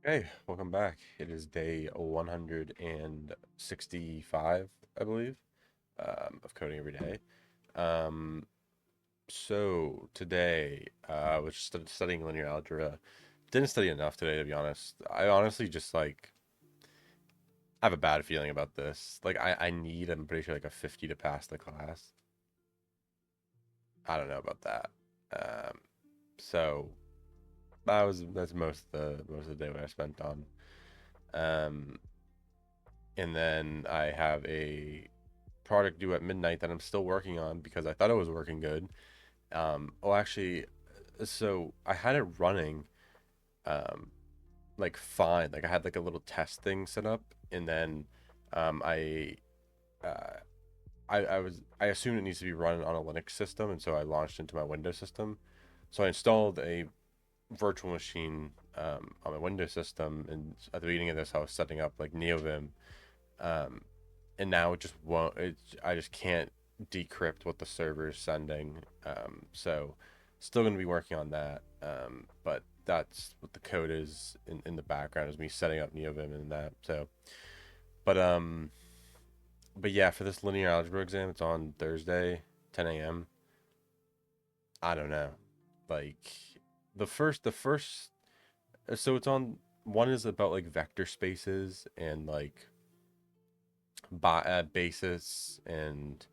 Hey, welcome back. It is day 165, I believe, of coding every day. Um, so today, I was studying linear algebra. Didn't study enough today, to be honest. I honestly just have a bad feeling about this. I'm pretty sure, like a 50 to pass the class. I don't know about that. Um, so that's most of the day what I spent on. Um, and then I have a product due at midnight that I'm still working on because I thought it was working good. Actually, so I had it running, um, like fine. Like I had like a little test thing set up, and then, um, I, uh, I assumed it needs to be run on a Linux system, and so I launched into my Windows system. So I installed a virtual machine, on my Windows system, and at the beginning of this, I was setting up like NeoVim, um, and now it just won't. I just can't decrypt what the server is sending. So still going to be working on that. But that's what the code is in the background is me setting up NeoVim and that. But um, but yeah, for this linear algebra exam, it's on Thursday, 10 a.m. I don't know, like the first. So it's on. One is about like vector spaces and like basis and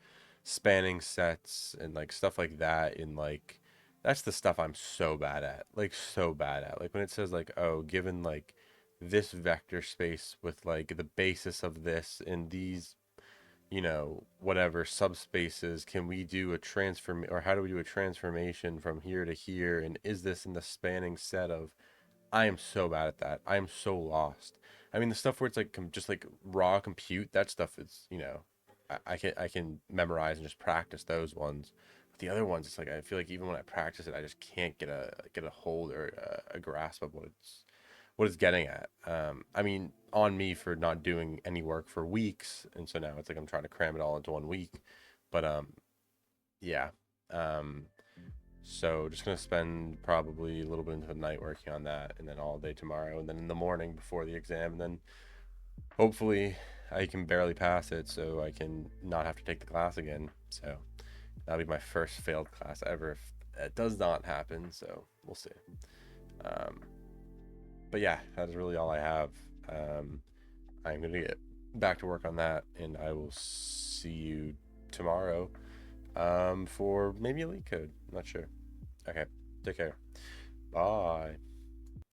spanning sets and like stuff like that in like that's the stuff I'm so bad at, like so bad at, like when it says like, oh, given like this vector space with like the basis of this in these, whatever subspaces, can we do a transform, or how do we do a transformation from here to here, and is this in the spanning set of. I am so bad at that. I am so lost. I mean, the stuff where it's like just like raw compute, that stuff is, I can memorize and just practice those ones. But the other ones, it's like I feel like even when I practice it, I just can't get a hold or a grasp of what it's getting at. I mean, on me for not doing any work for weeks, and so now it's like I'm trying to cram it all into 1 week. But yeah. Um, so just gonna spend probably a little bit into the night working on that, and then all day tomorrow, and then in the morning before the exam, and then hopefully I can barely pass it, so I can not have to take the class again. So that'll be my first failed class ever. If it does not happen, so we'll see. Um, but yeah, that's really all I have. Um, I'm gonna get back to work on that, and I will see you tomorrow, for maybe a leak code. I'm not sure. Okay, take care. Bye.